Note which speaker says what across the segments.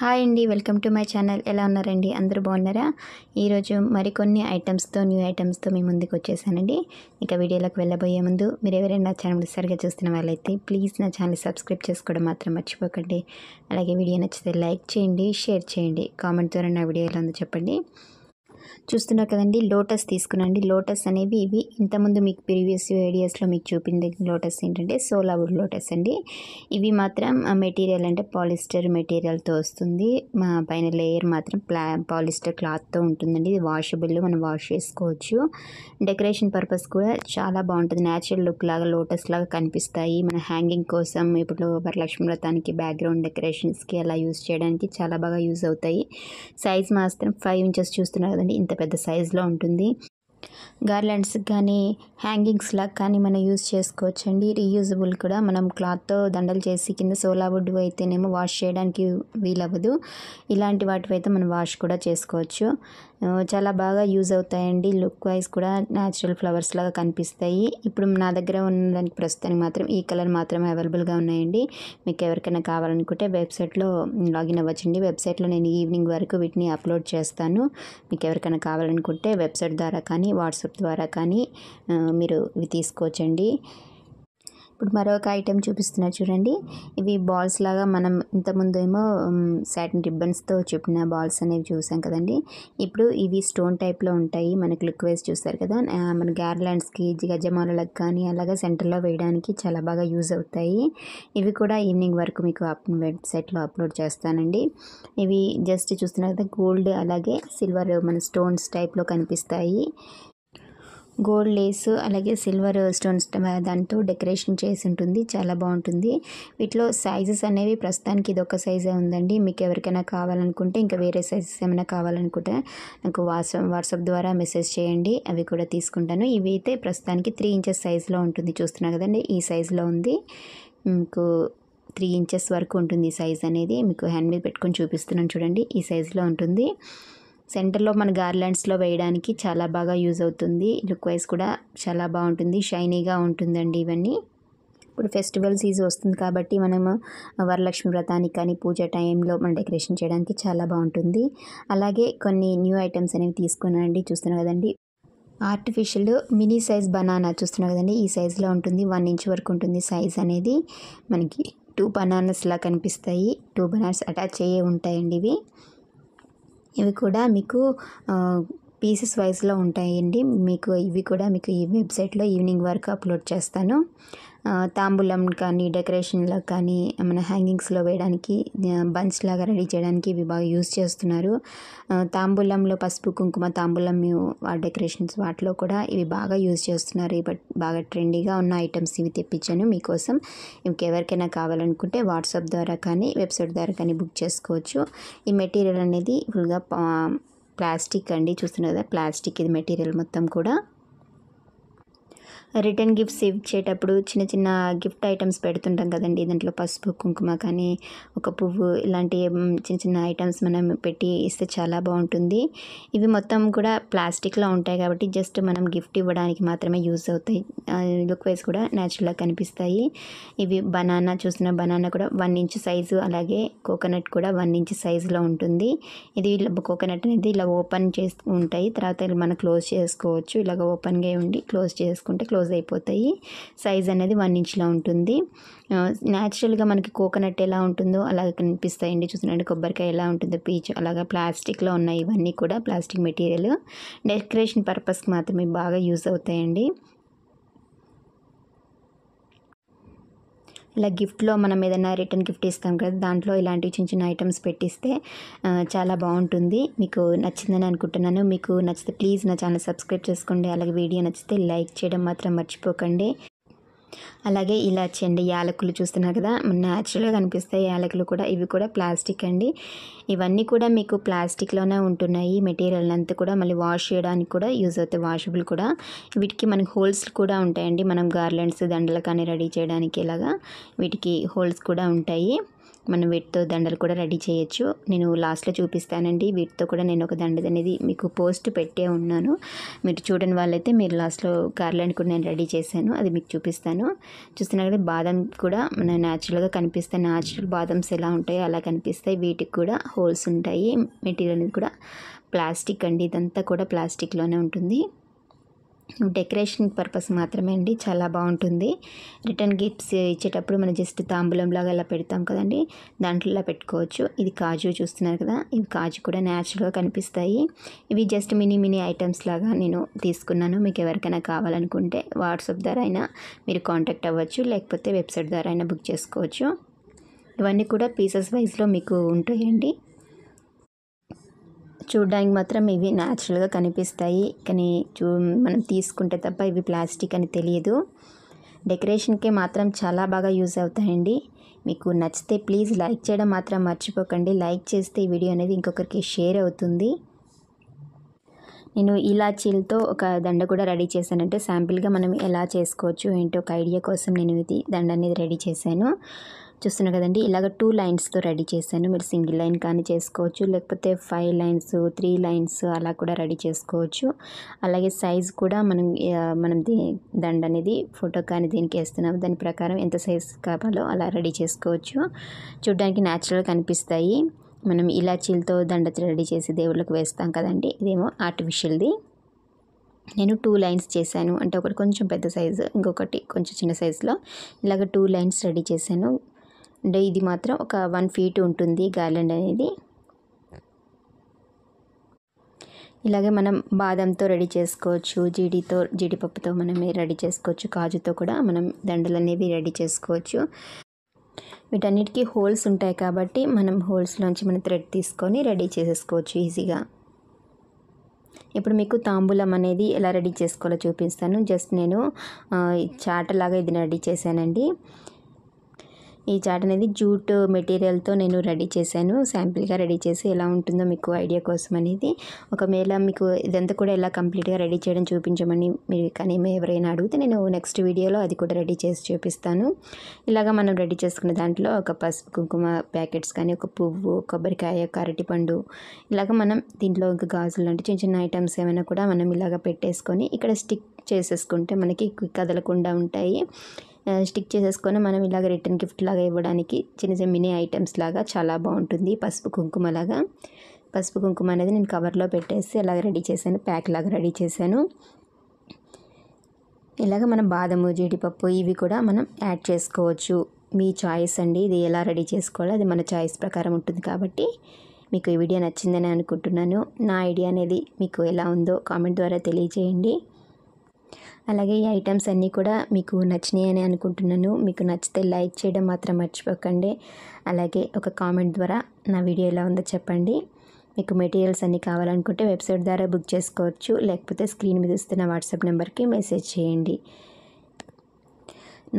Speaker 1: Hi అండి, welcome to my channel. ఎలా ఉన్నారండి? అందరూ బాగున్నారా? ఈరోజు మరికొన్ని న్యూ ఐటమ్స్తో మీ ముందుకు వచ్చేసానండి. ఇక వీడియోలోకి వెళ్ళబోయే ముందు మీరు ఎవరైనా నా ఛానల్ సరిగా చూస్తున్న వాళ్ళైతే ప్లీజ్ నా ఛానల్ సబ్స్క్రైబ్ చేసుకోవడం మాత్రం మర్చిపోకండి. అలాగే వీడియో నచ్చితే లైక్ చేయండి, షేర్ చేయండి, కామెంట్ ద్వారా నా వీడియో ఎలా ఉందో చెప్పండి. చూస్తున్నారు కదండి, లోటస్ తీసుకున్నాండి. లోటస్ అనేవి ఇవి ఇంతకుముందు మీకు ప్రీవియస్ వీడియోస్లో మీకు చూపింది లోటస్ ఏంటంటే సోలావుడ్ లోటస్ అండి. ఇవి మాత్రం మెటీరియల్ అంటే పాలిస్టర్ మెటీరియల్తో వస్తుంది. మా పైన లేయర్ మాత్రం పాలిస్టర్ క్లాత్తో ఉంటుందండి. ఇది వాషబుల్, మనం వాష్ చేసుకోవచ్చు. డెకరేషన్ పర్పస్ కూడా చాలా బాగుంటుంది. న్యాచురల్ లుక్ లాగా లోటస్ లాగా కనిపిస్తాయి. మన హ్యాంగింగ్ కోసం ఇప్పుడు వరలక్ష్మి వ్రతానికి బ్యాక్గ్రౌండ్ డెకరేషన్స్కి అలా యూజ్ చేయడానికి చాలా బాగా యూజ్ అవుతాయి. సైజ్ మాత్రం 5 ఇంచెస్ చూస్తున్నారు కదండి, ఇంత పెద్ద సైజులో ఉంటుంది. గార్లాండ్స్ కానీ హ్యాంగింగ్స్ లాగా కానీ మనం యూజ్ చేసుకోవచ్చండి. రీయూజబుల్ కూడా. మనం క్లాత్తో దండలు చేసి కింద సోలావుడ్ అయితేనేమో వాష్ చేయడానికి వీలవ్వదు. ఇలాంటి వాటివైతే మనం వాష్ కూడా చేసుకోవచ్చు. చాలా బాగా యూజ్ అవుతాయండి. లుక్ వైజ్ కూడా న్యాచురల్ ఫ్లవర్స్ లాగా కనిపిస్తాయి. ఇప్పుడు నా దగ్గర ఉన్నదానికి ప్రస్తుతానికి మాత్రం ఈ కలర్ మాత్రమే అవైలబుల్గా ఉన్నాయండి. మీకు ఎవరికైనా కావాలనుకుంటే వెబ్సైట్లో లాగిన్ అవ్వచ్చండి. వెబ్సైట్లో నేను ఈవినింగ్ వరకు వీటిని అప్లోడ్ చేస్తాను. మీకు ఎవరికైనా కావాలనుకుంటే వెబ్సైట్ ద్వారా కానీ వాట్సాప్ ద్వారా కానీ మీరు ఇవి తీసుకోవచ్చండి. ఇప్పుడు మరొక ఐటెం చూపిస్తున్నా చూడండి. ఇవి బాల్స్ లాగా మనం ఇంతకుముందు ఏమో సాటిన్ రిబ్బన్స్తో చుట్టిన బాల్స్ అనేవి చూసాం కదండి. ఇప్పుడు ఇవి స్టోన్ టైప్లో ఉంటాయి. మనకి లుక్ వైజ్ చూస్తారు కదా, మన గార్లాండ్స్కి గజమాలలకు కానీ అలాగే సెంటర్లో వేయడానికి చాలా బాగా యూజ్ అవుతాయి. ఇవి కూడా ఈవినింగ్ వరకు మీకు వెబ్సైట్లో అప్లోడ్ చేస్తానండి. ఇవి జస్ట్ చూస్తున్నారు కదా, గోల్డ్ అలాగే సిల్వర్ మన స్టోన్స్ టైప్లో కనిపిస్తాయి. గోల్డ్ లేస్ అలాగే సిల్వర్ స్టోన్స్ దాంతో డెకరేషన్ చేసి ఉంటుంది. చాలా బాగుంటుంది. వీటిలో సైజెస్ అనేవి ప్రస్తుతానికి ఇది ఒక సైజే ఉందండి. మీకు ఎవరికైనా కావాలనుకుంటే ఇంకా వేరే సైజెస్ ఏమైనా కావాలనుకుంటే నాకు వాట్సాప్ ద్వారా మెసేజ్ చేయండి, అవి కూడా తీసుకుంటాను. ఇవి అయితే ప్రస్తుతానికి 3 ఇంచెస్ సైజులో ఉంటుంది. చూస్తున్నారు కదండి, ఈ సైజులో ఉంది. మీకు 3 ఇంచెస్ వరకు ఉంటుంది ఈ సైజ్ అనేది. మీకు హ్యాండ్ మీద పెట్టుకొని చూపిస్తున్నాను చూడండి, ఈ సైజులో ఉంటుంది. సెంటర్లో మన గార్లాండ్స్లో వేయడానికి చాలా బాగా యూజ్ అవుతుంది. లుక్ వైజ్ కూడా చాలా బాగుంటుంది, షైనీగా ఉంటుందండి ఇవన్నీ. ఇప్పుడు ఫెస్టివల్ సీజన్ వస్తుంది కాబట్టి మనము వరలక్ష్మి వ్రతానికి కానీ పూజ టైంలో మనం డెకరేషన్ చేయడానికి చాలా బాగుంటుంది. అలాగే కొన్ని న్యూ ఐటమ్స్ అనేవి తీసుకున్నానండి. చూస్తున్నారు కదండి, ఆర్టిఫిషియల్ మినీ సైజ్ బనానా చూస్తున్నారు కదండి, ఈ సైజులో ఉంటుంది. 1 ఇంచ్ వరకు ఉంటుంది సైజ్ అనేది. మనకి 2 బనానాస్లా కనిపిస్తాయి. 2 బనానాస్ అటాచ్ అయ్యే ఉంటాయండి ఇవి. ఇవి కూడా మీకు పీసెస్ వైజ్లో ఉంటాయండి. మీకు ఇవి కూడా మీకు ఈ వెబ్సైట్లో ఈవినింగ్ వరకు అప్లోడ్ చేస్తాను. తాంబూలం కానీ డెకరేషన్లో కానీ మన హ్యాంగింగ్స్లో వేయడానికి బంచ్ లాగా రెడీ చేయడానికి ఇవి బాగా యూజ్ చేస్తున్నారు. తాంబూలంలో పసుపు కుంకుమ తాంబూలం డెకరేషన్స్ వాటిలో కూడా ఇవి బాగా యూజ్ చేస్తున్నారు. బట్ బాగా ట్రెండీగా ఉన్న ఐటమ్స్ ఇవి తెప్పించాను మీకోసం. ఇంక ఎవరికైనా కావాలనుకుంటే వాట్సాప్ ద్వారా కానీ వెబ్సైట్ ద్వారా కానీ బుక్ చేసుకోవచ్చు. ఈ మెటీరియల్ అనేది ఫుల్గా ప్లాస్టిక్ అండి. చూస్తున్నారు కదా, ప్లాస్టిక్ ఇది మెటీరియల్ మొత్తం కూడా. రిటర్న్ గిఫ్ట్స్ ఇచ్చేటప్పుడు చిన్న చిన్న గిఫ్ట్ ఐటమ్స్ పెడుతుంటాం కదండి. దాంట్లో పసుపు కుంకుమ కానీ ఒక పువ్వు ఇలాంటి చిన్న చిన్న ఐటమ్స్ మనం పెట్టి ఇస్తే చాలా బాగుంటుంది. ఇవి మొత్తం కూడా ప్లాస్టిక్లో ఉంటాయి కాబట్టి జస్ట్ మనం గిఫ్ట్ ఇవ్వడానికి మాత్రమే యూజ్ అవుతాయి. లుక్ వైజ్ కూడా న్యాచురల్గా కనిపిస్తాయి. ఇవి బనానా చూస్తున్న బనానా కూడా 1 ఇంచ్ సైజు, అలాగే కోకోనట్ కూడా 1 ఇంచ్ సైజులో ఉంటుంది. ఇది కోకోనట్ అనేది ఇలా ఓపెన్ చేసి ఉంటాయి, తర్వాత మనం క్లోజ్ చేసుకోవచ్చు. ఇలాగ ఓపెన్గా ఉండి క్లోజ్ చేసుకుంటే క్లోజ్ అయిపోతాయి. సైజ్ అనేది 1 ఇంచ్లో ఉంటుంది. న్యాచురల్గా మనకి కోకోనట్ ఎలా ఉంటుందో అలాగే కనిపిస్తాయండి. చూస్తున్నాండి, కొబ్బరికాయ ఎలా ఉంటుందో పీచ్ అలాగా ప్లాస్టిక్లో ఉన్నాయి. ఇవన్నీ కూడా ప్లాస్టిక్ మెటీరియల్. డెకరేషన్ పర్పస్కి మాత్రమే బాగా యూజ్ అవుతాయండి. ఇలా గిఫ్ట్లో మనం ఏదైనా రిటర్న్ గిఫ్ట్ ఇస్తాం కదా, దాంట్లో ఇలాంటి చిన్న చిన్న ఐటమ్స్ పెట్టిస్తే చాలా బాగుంటుంది. మీకు నచ్చిందని అనుకుంటున్నాను. మీకు నచ్చితే ప్లీజ్ నా ఛానల్ సబ్స్క్రైబ్ చేసుకోండి. అలాగే వీడియో నచ్చితే లైక్ చేయడం మాత్రం మర్చిపోకండి. అలాగే ఇలాచి అండి, యాలకులు చూస్తున్నారు కదా, న్యాచురల్గా కనిపిస్తాయి యాలకులు కూడా. ఇవి కూడా ప్లాస్టిక్ అండి. ఇవన్నీ కూడా మీకు ప్లాస్టిక్లోనే ఉంటున్నాయి. మెటీరియల్ అంతా కూడా మళ్ళీ వాష్ చేయడానికి కూడా యూజ్ అవుతాయి, వాషబుల్ కూడా. వీటికి మనకి హోల్స్ కూడా ఉంటాయండి. మనం గార్లాండ్స్ దండలు కానీ రెడీ చేయడానికి ఇలాగా వీటికి హోల్స్ కూడా ఉంటాయి. మనం వీటితో దండలు కూడా రెడీ చేయొచ్చు. నేను లాస్ట్లో చూపిస్తానండి. వీటితో కూడా నేను ఒక దండ అనేది మీకు పోస్ట్ పెట్టే ఉన్నాను. మీరు చూడని వాళ్ళైతే మీరు లాస్ట్లో గార్లాండ్ కూడా నేను రెడీ చేశాను, అది మీకు చూపిస్తాను. చూస్తున్నారు కదా, బాదం కూడా మన న్యాచురల్గా కనిపిస్తాయి. న్యాచురల్ బాదమ్స్ ఎలా ఉంటాయో అలా కనిపిస్తాయి. వీటికి కూడా హోల్స్ ఉంటాయి. మెటీరియల్ అనేది కూడా ప్లాస్టిక్ అండి, ఇదంతా కూడా ప్లాస్టిక్లోనే ఉంటుంది. డెకరేషన్ పర్పస్ మాత్రమే అండి, చాలా బాగుంటుంది. రిటర్న్ గిఫ్ట్స్ ఇచ్చేటప్పుడు మనం జస్ట్ తాంబూలం లాగా అలా పెడతాం కదండి, దాంట్లో పెట్టుకోవచ్చు. ఇది కాజు చూస్తున్నారు కదా, ఇవి కాజు కూడా న్యాచురల్గా కనిపిస్తాయి. ఇవి జస్ట్ మినీ ఐటమ్స్ లాగా నేను తీసుకున్నాను. మీకు ఎవరికైనా కావాలనుకుంటే వాట్సాప్ ద్వారా అయినా మీరు కాంటాక్ట్ అవ్వచ్చు, లేకపోతే వెబ్సైట్ ద్వారా అయినా బుక్ చేసుకోవచ్చు. ఇవన్నీ కూడా పీసెస్ వైజ్లో మీకు ఉంటాయండి. చూడడానికి మాత్రం ఇవి న్యాచురల్గా కనిపిస్తాయి, కానీ మనం తీసుకుంటే తప్ప ఇవి ప్లాస్టిక్ అని తెలియదు. డెకరేషన్కే మాత్రం చాలా బాగా యూజ్ అవుతాయండి. మీకు నచ్చితే ప్లీజ్ లైక్ చేయడం మాత్రం మర్చిపోకండి. లైక్ చేస్తే ఈ వీడియో అనేది ఇంకొకరికి షేర్ అవుతుంది. నేను ఇలాచీలతో ఒక దండ కూడా రెడీ చేశానంటే శాంపిల్గా మనం ఎలా చేసుకోవచ్చు ఏంటో ఒక ఐడియా కోసం నేను ఇది దండ అనేది రెడీ చేశాను. చూస్తున్నారు కదండి, ఇలాగ 2 లైన్స్తో రెడీ చేశాను. మీరు సింగిల్ లైన్ కానీ చేసుకోవచ్చు, లేకపోతే 5 లైన్స్ 3 లైన్స్ అలా కూడా రెడీ చేసుకోవచ్చు. అలాగే సైజ్ కూడా మనం దండ అనేది ఫోటో కానీ దీనికి వేస్తున్నాం, దాని ప్రకారం ఎంత సైజ్ కావాలో అలా రెడీ చేసుకోవచ్చు. చూడ్డానికి న్యాచురల్గా కనిపిస్తాయి. మనం ఇలాచీలతో దండ రెడీ చేసి దేవుళ్ళకి వేస్తాం కదండి, ఇదేమో ఆర్టిఫిషియల్ది. నేను 2 లైన్స్ చేశాను, అంటే ఒకటి కొంచెం పెద్ద సైజు, ఇంకొకటి కొంచెం చిన్న సైజులో ఇలాగ 2 లైన్స్ రెడీ చేశాను. అంటే ఇది మాత్రం ఒక 1 ఫీట్ ఉంటుంది గార్లాండ్ అనేది. ఇలాగే మనం బాదంతో రెడీ చేసుకోవచ్చు, జీడిపప్పుతో మనం రెడీ చేసుకోవచ్చు, కాజుతో కూడా మనం దండలు అనేవి రెడీ చేసుకోవచ్చు. వీటన్నిటికీ హోల్స్ ఉంటాయి కాబట్టి మనం హోల్స్లోంచి మనం థ్రెడ్ తీసుకొని రెడీ చేసేసుకోవచ్చు ఈజీగా. ఇప్పుడు మీకు తాంబూలం అనేది ఎలా రెడీ చేసుకోవాలో చూపిస్తాను. జస్ట్ నేను చాటలాగా ఇది రెడీ చేశానండి. ఈ చాట్ అనేది జూట్ మెటీరియల్తో నేను రెడీ చేశాను. శాంపిల్గా రెడీ చేసి ఎలా ఉంటుందో మీకు ఐడియా కోసం అనేది. ఒకవేళ మీకు ఇదంతా కూడా ఎలా కంప్లీట్గా రెడీ చేయడం చూపించమని మీరు కానీ ఎవరైనా అడిగితే నేను నెక్స్ట్ వీడియోలో అది కూడా రెడీ చేసి చూపిస్తాను. ఇలాగ మనం రెడీ చేసుకున్న దాంట్లో ఒక పసుపు కుంకుమ ప్యాకెట్స్ కానీ, ఒక పువ్వు, కొబ్బరికాయ, ఒక అరటిపండు, ఇలాగ మనం దీంట్లో ఇంకా గాజులు లాంటి చిన్న ఐటమ్స్ ఏమైనా కూడా మనం ఇలాగ పెట్టేసుకొని ఇక్కడ స్టిక్ చేసేసుకుంటే మనకి కదలకుండా ఉంటాయి. స్టిక్ చేసేసుకొని మనం ఇలాగ రిటర్న్ గిఫ్ట్ లాగా ఇవ్వడానికి చిన్న మినీ ఐటమ్స్ లాగా చాలా బాగుంటుంది. పసుపు కుంకుమ అనేది నేను కవర్లో పెట్టేసి అలాగ రెడీ చేశాను, ప్యాక్ లాగా రెడీ చేశాను. ఇలాగ మనం బాదము, జీడిపప్పు ఇవి కూడా మనం యాడ్ చేసుకోవచ్చు. మీ చాయిస్ అండి, ఇది ఎలా రెడీ చేసుకోవాలో అది మన చాయిస్ ప్రకారం ఉంటుంది. కాబట్టి మీకు ఈ వీడియో నచ్చిందని అనుకుంటున్నాను. నా ఐడియా అనేది మీకు ఎలా ఉందో కామెంట్ ద్వారా తెలియజేయండి. అలాగే ఈ ఐటమ్స్ అన్నీ కూడా మీకు నచ్చినాయి అని అనుకుంటున్నాను. మీకు నచ్చితే లైక్ చేయడం మాత్రం మర్చిపోకండి. అలాగే ఒక కామెంట్ ద్వారా నా వీడియో ఎలా ఉందో చెప్పండి. మీకు మెటీరియల్స్ అన్నీ కావాలనుకుంటే వెబ్సైట్ ద్వారా బుక్ చేసుకోవచ్చు, లేకపోతే స్క్రీన్ మీద ఇస్తున్న వాట్సాప్ నెంబర్కి మెసేజ్ చేయండి.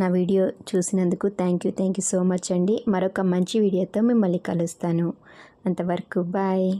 Speaker 1: నా వీడియో చూసినందుకు థ్యాంక్ యూ సో మచ్ అండి. మరొక మంచి వీడియోతో మిమ్మల్ని కలుస్తాను. అంతవరకు బాయ్.